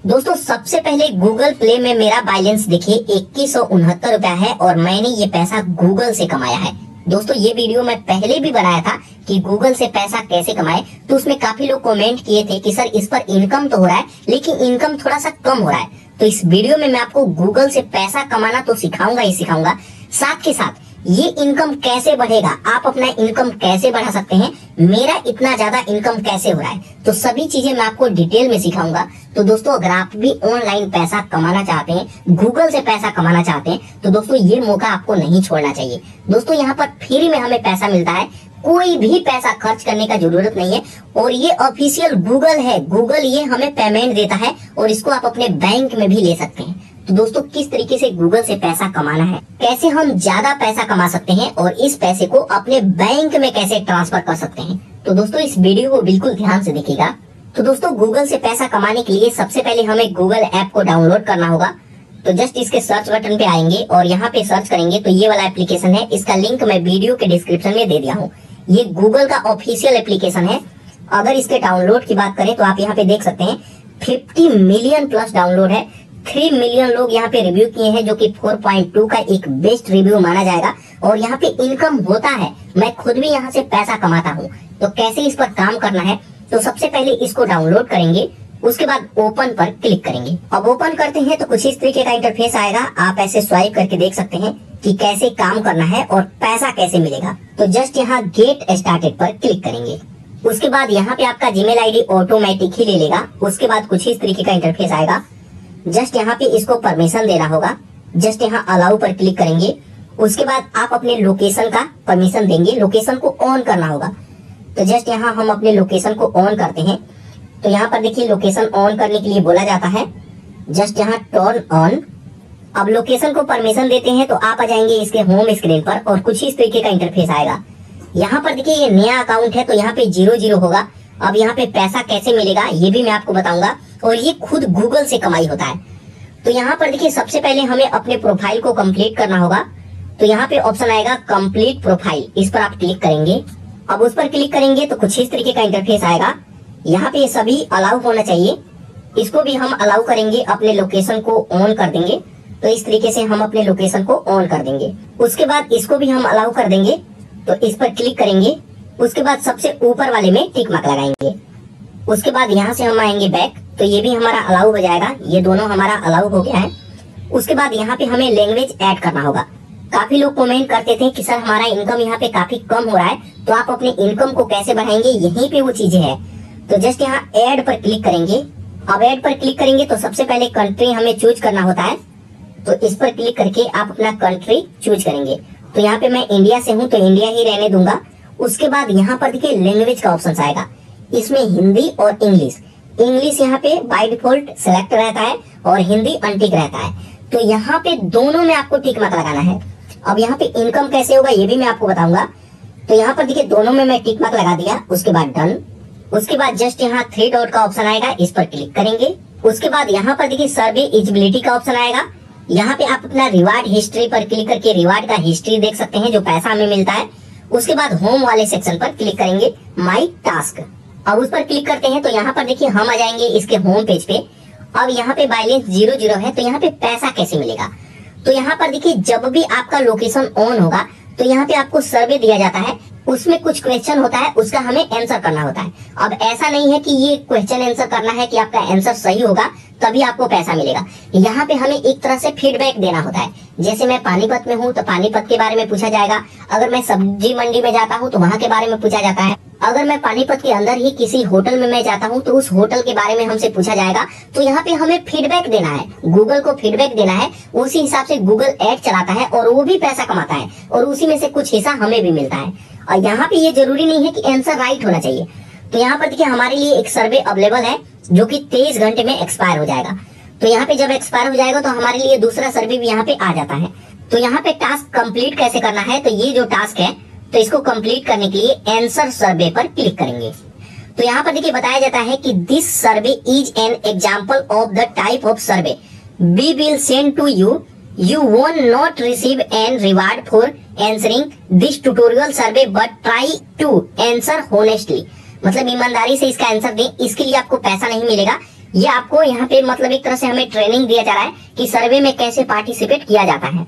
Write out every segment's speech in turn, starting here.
दोस्तों सबसे पहले गूगल प्ले में मेरा बैलेंस देखिए 2169 रुपया है और मैंने ये पैसा गूगल से कमाया है। दोस्तों ये वीडियो मैं पहले भी बनाया था कि गूगल से पैसा कैसे कमाए, तो उसमें काफी लोग कमेंट किए थे कि सर इस पर इनकम तो हो रहा है लेकिन इनकम थोड़ा सा कम हो रहा है। तो इस वीडियो में मैं आपको गूगल से पैसा कमाना तो सिखाऊंगा ही सिखाऊंगा, साथ के साथ ये इनकम कैसे बढ़ेगा, आप अपना इनकम कैसे बढ़ा सकते हैं, मेरा इतना ज्यादा इनकम कैसे हो रहा है, तो सभी चीजें मैं आपको डिटेल में सिखाऊंगा। तो दोस्तों अगर आप भी ऑनलाइन पैसा कमाना चाहते हैं, गूगल से पैसा कमाना चाहते हैं, तो दोस्तों ये मौका आपको नहीं छोड़ना चाहिए। दोस्तों यहाँ पर फ्री में हमें पैसा मिलता है, कोई भी पैसा खर्च करने का जरूरत नहीं है और ये ऑफिशियल गूगल है। गूगल ये हमें पेमेंट देता है और इसको आप अपने बैंक में भी ले सकते हैं। तो दोस्तों किस तरीके से गूगल से पैसा कमाना है, कैसे हम ज्यादा पैसा कमा सकते हैं और इस पैसे को अपने बैंक में कैसे ट्रांसफर कर सकते हैं, तो दोस्तों इस वीडियो को बिल्कुल ध्यान से देखिएगा। तो दोस्तों गूगल से पैसा कमाने के लिए सबसे पहले हमें गूगल ऐप को डाउनलोड करना होगा। तो जस्ट इसके सर्च बटन पे आएंगे और यहाँ पे सर्च करेंगे तो ये वाला एप्लीकेशन है, इसका लिंक मैं वीडियो के डिस्क्रिप्शन में दे दिया हूँ। ये गूगल का ऑफिशियल एप्लीकेशन है। अगर इसके डाउनलोड की बात करें तो आप यहाँ पे देख सकते हैं 50 मिलियन प्लस डाउनलोड है। 3 मिलियन लोग यहाँ पे रिव्यू किए हैं, जो कि 4.2 का एक बेस्ट रिव्यू माना जाएगा और यहाँ पे इनकम होता है। मैं खुद भी यहाँ से पैसा कमाता हूँ। तो कैसे इस पर काम करना है, तो सबसे पहले इसको डाउनलोड करेंगे, उसके बाद ओपन पर क्लिक करेंगे। अब ओपन करते हैं तो कुछ इस तरीके का इंटरफेस आएगा। आप ऐसे स्वाइप करके देख सकते हैं कि कैसे काम करना है और पैसा कैसे मिलेगा। तो जस्ट यहाँ गेट स्टार्टेड पर क्लिक करेंगे। उसके बाद यहाँ पे आपका जीमेल आईडी ऑटोमेटिक ही ले लेगा। उसके बाद कुछ इस तरीके का इंटरफेस आएगा। जस्ट यहाँ पे इसको परमिशन देना होगा। जस्ट यहाँ अलाउ पर क्लिक करेंगे। उसके बाद आप अपने लोकेशन का परमिशन देंगे, लोकेशन को ऑन करना होगा। तो जस्ट यहाँ हम अपने लोकेशन को ऑन करते हैं। तो यहाँ पर देखिए लोकेशन ऑन करने के लिए बोला जाता है, जस्ट यहाँ टर्न ऑन। अब लोकेशन को परमिशन देते हैं तो आप आ जाएंगे इसके होम स्क्रीन पर और कुछ इस तरीके का इंटरफेस आएगा। यहाँ पर देखिए ये नया अकाउंट है तो यहाँ पे 00 होगा। अब यहाँ पे पैसा कैसे मिलेगा ये भी मैं आपको बताऊंगा और ये खुद गूगल से कमाई होता है। तो यहाँ पर देखिए सबसे पहले हमें अपने प्रोफाइल को कंप्लीट करना होगा। तो यहाँ पे ऑप्शन आएगा कंप्लीट प्रोफाइल, इस पर आप क्लिक करेंगे। अब उस पर क्लिक करेंगे तो कुछ इस तरीके का इंटरफेस आएगा। यहाँ पे सभी अलाउ होना चाहिए, इसको भी हम अलाउ करेंगे, अपने लोकेशन को ऑन कर देंगे। तो इस तरीके से हम अपने लोकेशन को ऑन कर देंगे। उसके बाद इसको भी हम अलाउ कर देंगे। तो इस पर क्लिक करेंगे। उसके बाद सबसे ऊपर वाले में टिक मार्क लगाएंगे। उसके बाद यहाँ से हम आएंगे बैक, तो ये भी हमारा अलाउ हो जाएगा। ये दोनों हमारा अलाउ हो गया है। उसके बाद यहाँ पे हमें लैंग्वेज ऐड करना होगा। काफी लोग कमेंट करते थे कि सर हमारा इनकम यहाँ पे काफी कम हो रहा है, तो आप अपने इनकम को कैसे बढ़ाएंगे, यहीं पे वो चीजें है। तो जस्ट यहाँ ऐड पर क्लिक करेंगे। अब ऐड पर क्लिक करेंगे तो सबसे पहले कंट्री हमें चूज करना होता है। तो इस पर क्लिक करके आप अपना कंट्री चूज करेंगे। तो यहाँ पे मैं इंडिया से हूँ तो इंडिया ही रहने दूंगा। उसके बाद यहाँ पर देखिए लैंग्वेज का ऑप्शन आएगा, इसमें हिंदी और इंग्लिश। इंग्लिश यहाँ पे बाय डिफॉल्ट सिलेक्ट रहता है और हिंदी अनटिक रहता है। तो यहाँ पे दोनों में आपको टिक मार्क लगाना है। अब यहाँ पे इनकम कैसे होगा ये भी मैं आपको बताऊंगा। तो यहाँ पर देखिए दोनों में मैं टिक मार्क लगा दिया। उसके बाद डन। उसके बाद जस्ट यहाँ 3 डॉट का ऑप्शन आएगा, इस पर क्लिक करेंगे। उसके बाद यहाँ पर देखिए सर्वे एलिजिबिलिटी का ऑप्शन आएगा। यहाँ पे आप अपना रिवार्ड हिस्ट्री पर क्लिक करके रिवार्ड का हिस्ट्री देख सकते हैं, जो पैसा हमें मिलता है। उसके बाद होम वाले सेक्शन पर क्लिक करेंगे, माई टास्क। अब उस पर क्लिक करते हैं तो यहाँ पर देखिए हम आ जाएंगे इसके होम पेज पे। अब यहाँ पे बैलेंस 00 है, तो यहाँ पे पैसा कैसे मिलेगा। तो यहाँ पर देखिए जब भी आपका लोकेशन ऑन होगा तो यहाँ पे आपको सर्वे दिया जाता है, उसमें कुछ क्वेश्चन होता है, उसका हमें आंसर करना होता है। अब ऐसा नहीं है कि ये क्वेश्चन आंसर करना है कि आपका आंसर सही होगा तभी आपको पैसा मिलेगा। यहाँ पे हमें एक तरह से फीडबैक देना होता है। जैसे मैं पानीपत में हूँ तो पानीपत के बारे में पूछा जाएगा। अगर मैं सब्जी मंडी में जाता हूँ तो वहाँ के बारे में पूछा जाता है। अगर मैं पानीपत के अंदर ही किसी होटल में मैं जाता हूँ तो उस होटल के बारे में हमसे पूछा जाएगा। तो यहाँ पे हमें फीडबैक देना है, गूगल को फीडबैक देना है। उसी हिसाब से गूगल ऐड चलाता है और वो भी पैसा कमाता है और उसी में से कुछ हिस्सा हमें भी मिलता है। और यहाँ पे ये जरूरी नहीं है कि आंसर राइट होना चाहिए। तो यहाँ पर देखिए हमारे लिए एक सर्वे अवेलेबल है जो कि 23 घंटे में एक्सपायर हो जाएगा। तो यहाँ पे जब एक्सपायर हो जाएगा तो हमारे लिए दूसरा सर्वे भी यहाँ पे आ जाता है। तो यहाँ पे टास्क कंप्लीट कैसे करना है, तो ये जो टास्क है तो इसको कंप्लीट करने के लिए आंसर सर्वे पर क्लिक करेंगे। तो यहाँ पर देखिए बताया जाता है कि this survey is an example of the type of survey we will send to you. You won't not receive an reward for answering this tutorial survey but try to answer honestly। मतलब ईमानदारी से इसका answer दें, इसके लिए आपको पैसा नहीं मिलेगा। ये आपको यहाँ पे मतलब एक तरह से हमें ट्रेनिंग दिया जा रहा है कि सर्वे में कैसे पार्टिसिपेट किया जाता है।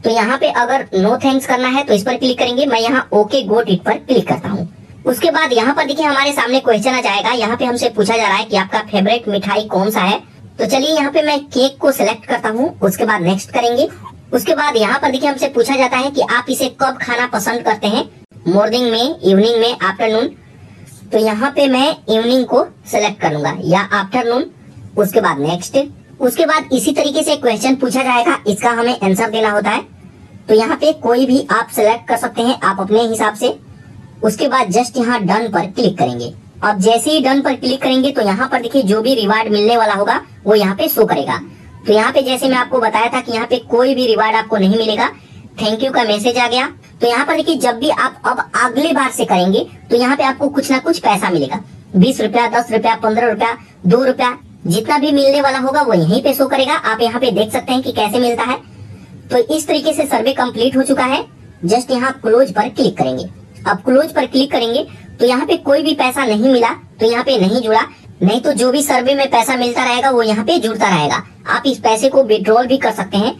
तो यहाँ पे अगर नो थैंक्स करना है तो इस पर क्लिक करेंगे। मैं यहाँ ओके गोट इट पर क्लिक करता हूँ। उसके बाद यहाँ पर देखिए हमारे सामने क्वेश्चन आ जाएगा। यहाँ पे हमसे पूछा जा रहा है कि आपका फेवरेट मिठाई कौन सा है। तो चलिए यहाँ पे मैं केक को सिलेक्ट करता हूँ। उसके बाद नेक्स्ट करेंगे। उसके बाद यहाँ पर देखिए हमसे पूछा जाता है कि आप इसे कब खाना पसंद करते हैं, मॉर्निंग में, इवनिंग में, आफ्टरनून। तो यहाँ पे मैं इवनिंग को सिलेक्ट करूंगा या आफ्टरनून। उसके बाद नेक्स्ट। उसके बाद इसी तरीके से क्वेश्चन पूछा जाएगा, इसका हमें आंसर देना होता है। तो यहाँ पे कोई भी आप सिलेक्ट कर सकते हैं आप अपने हिसाब से। उसके बाद जस्ट यहाँ डन पर क्लिक करेंगे। अब जैसे ही डन पर क्लिक करेंगे तो यहाँ पर देखिए जो भी रिवार्ड मिलने वाला होगा वो यहाँ पे शो करेगा। तो यहाँ पे जैसे मैं आपको बताया था कि यहाँ पे कोई भी रिवार्ड आपको नहीं मिलेगा, थैंक यू का मैसेज आ गया। तो यहाँ पर देखिए जब भी आप अब अगली बार से करेंगे तो यहाँ पे आपको कुछ ना कुछ पैसा मिलेगा। 20 रुपया, 10 रुपया, 15 रुपया, 2 रुपया, जितना भी मिलने वाला होगा वो यहीं पे शो करेगा। आप यहाँ पे देख सकते हैं कि कैसे मिलता है। तो इस तरीके से सर्वे कंप्लीट हो चुका है। जस्ट यहाँ क्लोज पर क्लिक करेंगे। अब क्लोज पर क्लिक करेंगे तो यहाँ पे कोई भी पैसा नहीं मिला तो यहाँ पे नहीं जुड़ा, नहीं तो जो भी सर्वे में पैसा मिलता रहेगा वो यहाँ पे जुड़ता रहेगा। आप इस पैसे को विड्रॉल भी कर सकते हैं।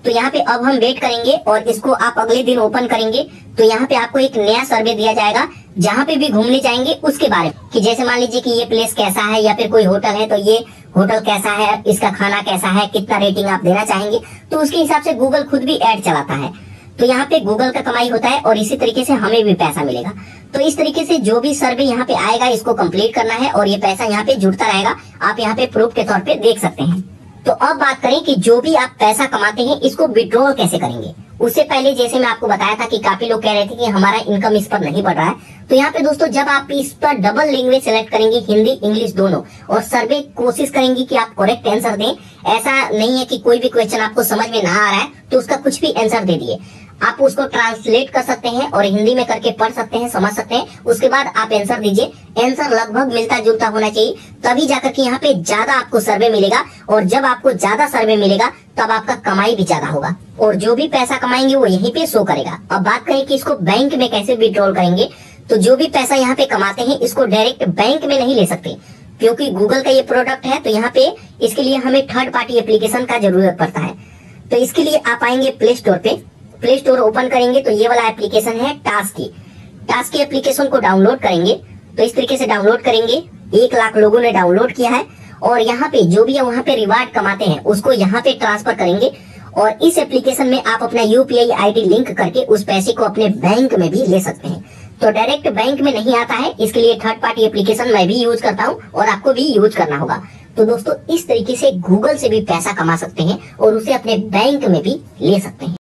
तो यहाँ पे अब हम वेट करेंगे और इसको आप अगले दिन ओपन करेंगे तो यहाँ पे आपको एक नया सर्वे दिया जाएगा जहाँ पे भी घूमने जाएंगे उसके बारे में, कि जैसे मान लीजिए कि ये प्लेस कैसा है या फिर कोई होटल है तो ये होटल कैसा है, इसका खाना कैसा है, कितना रेटिंग आप देना चाहेंगे। तो उसके हिसाब से गूगल खुद भी ऐड चलाता है। तो यहाँ पे गूगल का कमाई होता है और इसी तरीके से हमें भी पैसा मिलेगा। तो इस तरीके से जो भी सर्वे यहाँ पे आएगा इसको कंप्लीट करना है और ये पैसा यहाँ पे जुड़ता रहेगा। आप यहाँ पे प्रूफ के तौर पे देख सकते हैं। तो अब बात करें कि जो भी आप पैसा कमाते हैं इसको विड्रॉल कैसे करेंगे। उससे पहले जैसे मैं आपको बताया था कि काफी लोग कह रहे थे कि हमारा इनकम इस पर नहीं बढ़ रहा है। तो यहाँ पे दोस्तों जब आप इस पर डबल लैंग्वेज सेलेक्ट करेंगे, हिंदी इंग्लिश दोनों, और सर्वे कोशिश करेंगे कि आप करेक्ट आंसर दें। ऐसा नहीं है कि कोई भी क्वेश्चन आपको समझ में ना आ रहा है तो उसका कुछ भी आंसर दे दिए। आप उसको ट्रांसलेट कर सकते हैं और हिंदी में करके पढ़ सकते हैं, समझ सकते हैं। उसके बाद आप आंसर दीजिए। आंसर लगभग मिलता जुलता होना चाहिए, तभी जाकर के यहाँ पे ज्यादा आपको सर्वे मिलेगा। और जब आपको ज्यादा सर्वे मिलेगा तब आपका कमाई भी ज्यादा होगा और जो भी पैसा कमाएंगे वो यहीं पे शो करेगा। अब बात करें कि इसको बैंक में कैसे विड्रॉल करेंगे। तो जो भी पैसा यहाँ पे कमाते हैं इसको डायरेक्ट बैंक में नहीं ले सकते क्योंकि गूगल का ये प्रोडक्ट है। तो यहाँ पे इसके लिए हमें थर्ड पार्टी एप्लीकेशन का जरूरत पड़ता है। तो इसके लिए आप आएंगे प्ले स्टोर पे। प्ले स्टोर ओपन करेंगे तो ये वाला एप्लीकेशन है टास्क की एप्लीकेशन को डाउनलोड करेंगे। तो इस तरीके से डाउनलोड करेंगे। 1 लाख लोगों ने डाउनलोड किया है और यहाँ पे जो भी वहाँ पे रिवार्ड कमाते हैं उसको यहाँ पे ट्रांसफर करेंगे। और इस एप्लीकेशन में आप अपना UPI ID लिंक करके उस पैसे को अपने बैंक में भी ले सकते हैं। तो डायरेक्ट बैंक में नहीं आता है, इसके लिए थर्ड पार्टी एप्लीकेशन मैं भी यूज करता हूँ और आपको भी यूज करना होगा। तो दोस्तों इस तरीके से गूगल से भी पैसा कमा सकते हैं और उसे अपने बैंक में भी ले सकते हैं।